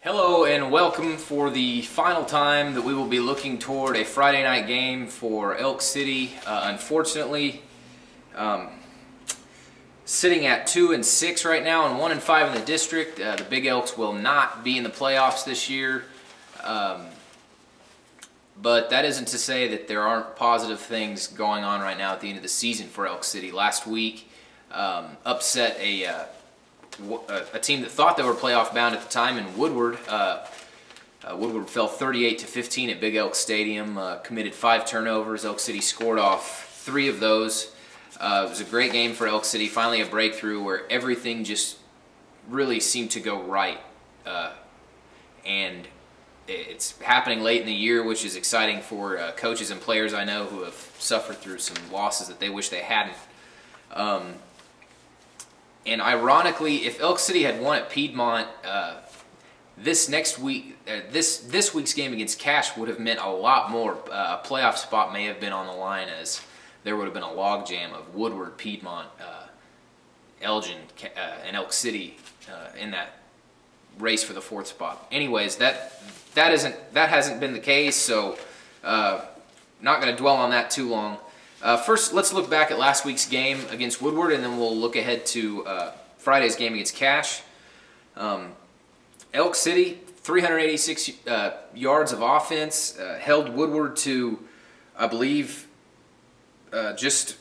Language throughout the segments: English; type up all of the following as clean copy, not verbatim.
Hello and welcome for the final time that we will be looking toward a Friday night game for Elk City. Unfortunately, sitting at 2-6 right now and 1-5 in the district. The Big Elks will not be in the playoffs this year. But that isn't to say that there aren't positive things going on right now at the end of the season for Elk City. Last week, upset a team that thought they were playoff bound at the time in Woodward. Woodward fell 38-15 at Big Elk Stadium, committed 5 turnovers. Elk City scored off 3 of those. It was a great game for Elk City, finally a breakthrough where everything just really seemed to go right. And it's happening late in the year, which is exciting for coaches and players I know who have suffered through some losses that they wish they hadn't. And ironically, if Elk City had won at Piedmont, this week's game against Cache would have meant a lot more. A playoff spot may have been on the line, as there would have been a logjam of Woodward, Piedmont, Elgin, and Elk City in that race for the 4th spot. Anyways, that hasn't been the case, so not going to dwell on that too long. First, let's look back at last week's game against Woodward, and then we'll look ahead to Friday's game against Cache. Elk City, 386 yards of offense, held Woodward to, I believe, just,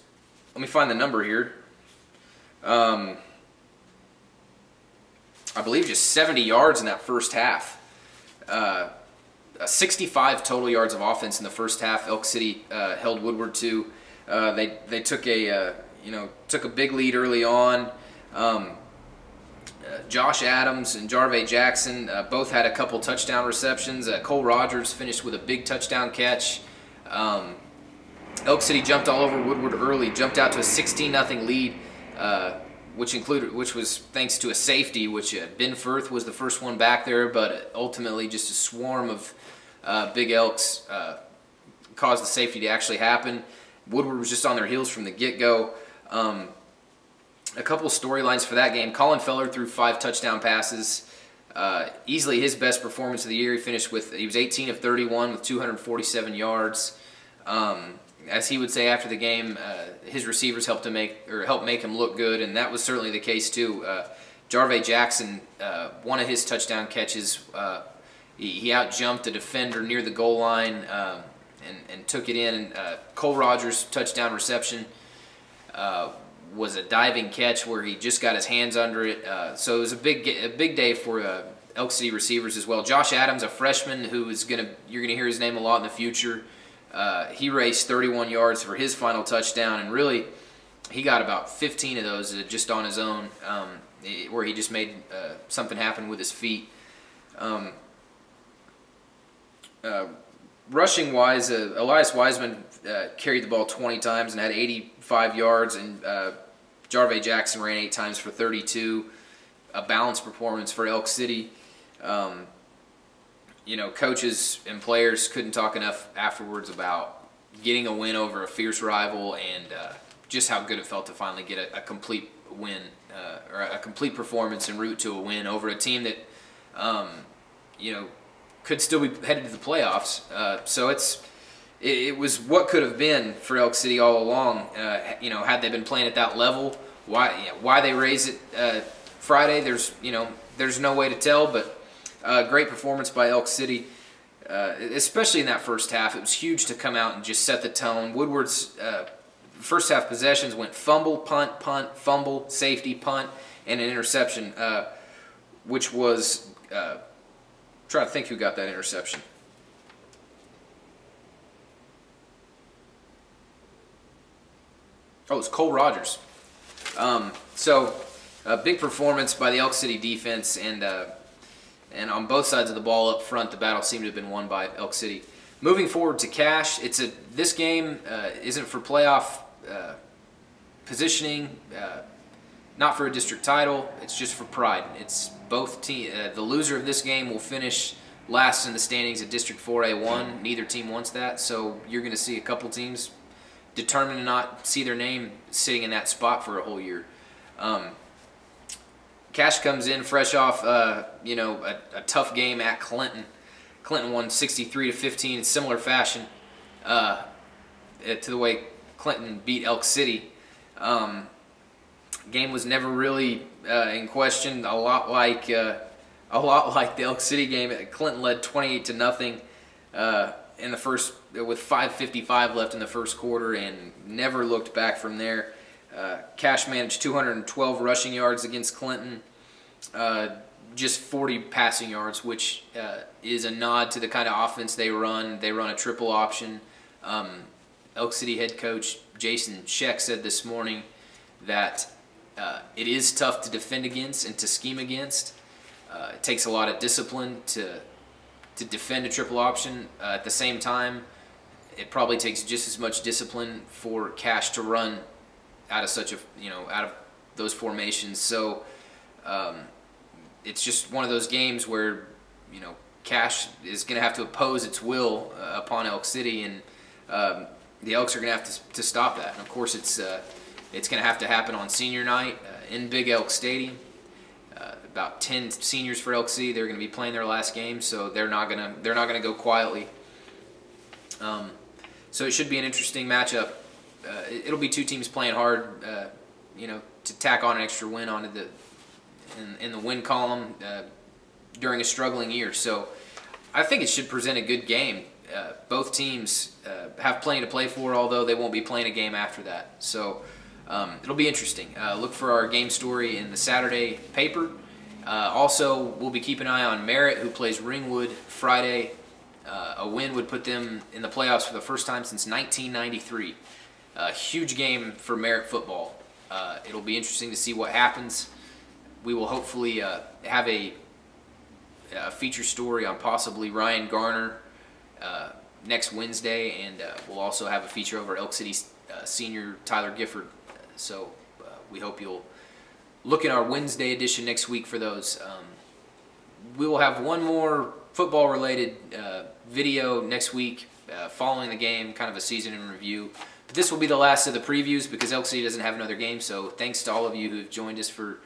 let me find the number here. I believe just 70 yards in that first half. 65 total yards of offense in the first half. Elk City held Woodward to. They took a big lead early on. Josh Adams and Jarve Jackson both had a couple touchdown receptions. Cole Rogers finished with a big touchdown catch. Elk City jumped all over Woodward early, jumped out to a 16-0 lead, which was thanks to a safety, which Ben Firth was the first one back there, but ultimately just a swarm of Big Elks caused the safety to actually happen. Woodward was just on their heels from the get-go. A couple storylines for that game. Colin Feller threw 5 touchdown passes. Easily his best performance of the year. He was 18 of 31 with 247 yards. As he would say after the game, his receivers helped make him look good, and that was certainly the case too. Jarve Jackson, one of his touchdown catches, he out-jumped a defender near the goal line and took it in. Cole Rogers' touchdown reception was a diving catch where he just got his hands under it. So it was a big day for Elk City receivers as well. Josh Adams, a freshman who you're gonna hear his name a lot in the future. He raced 31 yards for his final touchdown, and really he got about 15 of those just on his own, where he just made something happen with his feet. Rushing-wise, Elias Wiseman carried the ball 20 times and had 85 yards, and Jarve Jackson ran 8 times for 32. A balanced performance for Elk City. Coaches and players couldn't talk enough afterwards about getting a win over a fierce rival, and just how good it felt to finally get a complete win, or a complete performance en route to a win over a team that, could still be headed to the playoffs. So it was what could have been for Elk City all along. Had they been playing at that level, why they raised it Friday, there's no way to tell. But great performance by Elk City, especially in that first half. It was huge to come out and just set the tone. Woodward's first half possessions went fumble, punt, fumble, safety, punt, and an interception, which was... trying to think who got that interception. Oh, it was Cole Rogers. So a big performance by the Elk City defense, and on both sides of the ball up front, the battle seemed to have been won by Elk City. Moving forward to Cache, this game isn't for playoff positioning, not for a district title. It's just for pride. It's both teams. The loser of this game will finish last in the standings at District 4A1. Neither team wants that, so you're going to see a couple teams determined to not see their name sitting in that spot for a whole year. Cash comes in fresh off, you know, a tough game at Clinton. Clinton won 63-15 in similar fashion to the way Clinton beat Elk City. Game was never really in question. A lot like the Elk City game. Clinton led 28-0 in the first, with 5:55 left in the first quarter, and never looked back from there. Cash managed 212 rushing yards against Clinton, just 40 passing yards, which is a nod to the kind of offense they run. They run a triple option. Elk City head coach Jason Sheck said this morning that it is tough to defend against and to scheme against. It takes a lot of discipline to defend a triple option. At the same time, it probably takes just as much discipline for Cash to run out of such a, you know, out of those formations. So it's just one of those games where, you know, Cash is going to have to oppose its will upon Elk City, and the Elks are going to have to stop that. And of course, it's going to have to happen on senior night in Big Elk Stadium. About 10 seniors for Elk City. They're going to be playing their last game, so they're not going to go quietly. So it should be an interesting matchup. It'll be two teams playing hard, you know, to tack on an extra win onto in the win column during a struggling year. So I think it should present a good game. Both teams have plenty to play for, although they won't be playing a game after that. So it'll be interesting. Look for our game story in the Saturday paper. Also, we'll be keeping an eye on Merritt, who plays Ringwood Friday. A win would put them in the playoffs for the first time since 1993. A huge game for Merritt football. It'll be interesting to see what happens. We will hopefully have a feature story on possibly Ryan Garner next Wednesday, and we'll also have a feature over Elk City senior Tyler Gifford. So we hope you'll look in our Wednesday edition next week for those. We will have one more football-related video next week following the game, kind of a season in review. But this will be the last of the previews because Elk City doesn't have another game. So thanks to all of you who have joined us for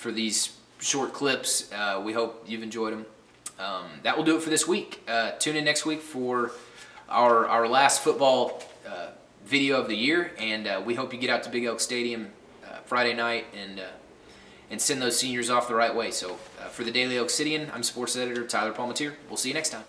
these short clips. We hope you've enjoyed them. That will do it for this week. Tune in next week for our last football video of the year, and we hope you get out to Big Elk Stadium Friday night and send those seniors off the right way. So for the Daily Elk Citian, I'm sports editor Tyler Palmateer. We'll see you next time.